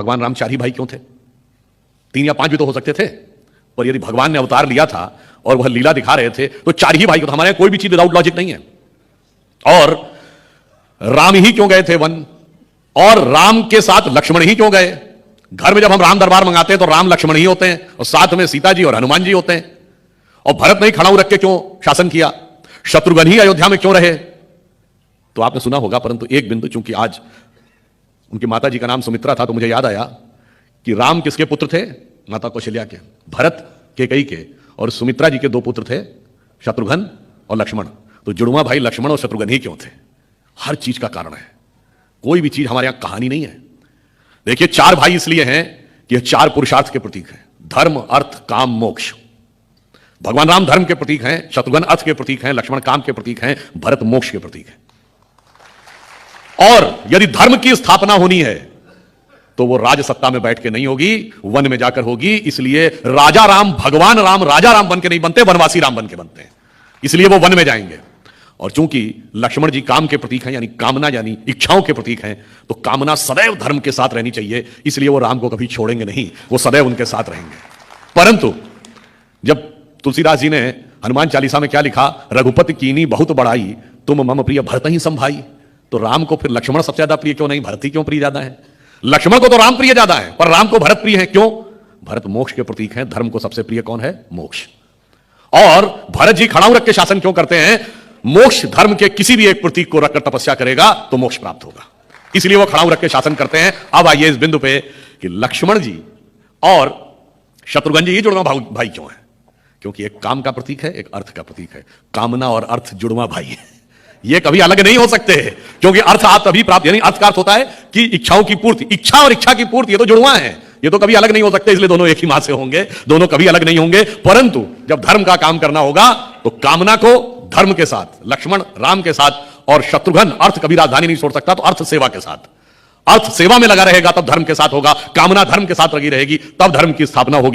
भगवान राम 4 ही भाई क्यों थे? 3 या 5 भी तो हो सकते थे। पर यदि भगवान ने अवतार लिया था और वह लीला दिखा रहे थे तो 4 ही भाई क्यों? हमारे कोई भी चीज विदाउट लॉजिक नहीं है। और राम ही क्यों गए थे वन? और राम के साथ लक्ष्मण ही क्यों गए? घर में जब हम राम दरबार मंगाते हैं तो राम लक्ष्मण ही होते हैं और साथ में सीता जी और हनुमान जी होते हैं। और भरत ने ही खड़ाऊ रख के क्यों शासन किया? शत्रुघ्न ही अयोध्या में क्यों रहे? तो आपने सुना होगा, परंतु एक बिंदु, चूंकि आज उनकी माता जी का नाम सुमित्रा था तो मुझे याद आया कि राम किसके पुत्र थे? माता कौशल्या के, भरत केकई के, और सुमित्रा जी के 2 पुत्र थे, शत्रुघ्न और लक्ष्मण। तो जुड़वा भाई लक्ष्मण और शत्रुघ्न ही क्यों थे? हर चीज का कारण है। कोई भी चीज हमारे यहां कहानी नहीं है। देखिए 4 भाई इसलिए हैं कि यह 4 पुरुषार्थ के प्रतीक हैं, धर्म अर्थ काम मोक्ष। भगवान राम धर्म के प्रतीक हैं, शत्रुघ्न अर्थ के प्रतीक हैं, लक्ष्मण काम के प्रतीक हैं, भरत मोक्ष के प्रतीक हैं। और यदि धर्म की स्थापना होनी है तो वो राज सत्ता में बैठ के नहीं होगी, वन में जाकर होगी। इसलिए राजा राम, भगवान राम राजा राम बन के नहीं बनते, वनवासी राम बन के बनते हैं। इसलिए वो वन में जाएंगे। और चूंकि लक्ष्मण जी काम के प्रतीक हैं, यानी कामना यानी इच्छाओं के प्रतीक हैं, तो कामना सदैव धर्म के साथ रहनी चाहिए। इसलिए वो राम को कभी छोड़ेंगे नहीं, वो सदैव उनके साथ रहेंगे। परंतु जब तुलसीदास जी ने हनुमान चालीसा में क्या लिखा, रघुपति कीनी बहुत बड़ाई, तुम मम प्रिय भरत ही संभाई। तो राम को फिर लक्ष्मण सबसे ज्यादा प्रिय क्यों नहीं? भरत ही क्यों प्रिय ज्यादा है? लक्ष्मण को तो राम प्रिय ज्यादा है, पर राम को भरत प्रिय है। क्यों? भरत मोक्ष के प्रतीक हैं। धर्म को सबसे प्रिय कौन है? मोक्ष। और भरत जी खड़ाऊ रख के शासन क्यों करते हैं? मोक्ष धर्म के किसी भी एक प्रतीक को रखकर तपस्या करेगा तो मोक्ष प्राप्त होगा, इसलिए वो खड़ाऊ रख के शासन करते हैं। अब आइए इस बिंदु पे कि लक्ष्मण जी और शत्रुघ्न जी ही जुड़वा भाई क्यों है? क्योंकि एक काम का प्रतीक है, एक अर्थ का प्रतीक है। कामना और अर्थ जुड़वा भाई है, ये कभी अलग नहीं हो सकते हैं। क्योंकि अर्थ आप तभी प्राप्त, यानी अर्थ का अर्थ होता है कि इच्छाओं की पूर्ति, इच्छा और इच्छा की पूर्ति, ये तो जुड़वा है, ये तो कभी अलग नहीं हो सकते। इसलिए दोनों एक ही मां से होंगे, दोनों कभी अलग नहीं होंगे। परंतु जब धर्म का काम करना होगा तो कामना को धर्म के साथ, लक्ष्मण राम के साथ, और शत्रुघ्न अर्थ कभी राजधानी नहीं छोड़ सकता, तो अर्थ सेवा के साथ, अर्थ सेवा में लगा रहेगा तब धर्म के साथ होगा। कामना धर्म के साथ लगी रहेगी तब धर्म की स्थापना होगी।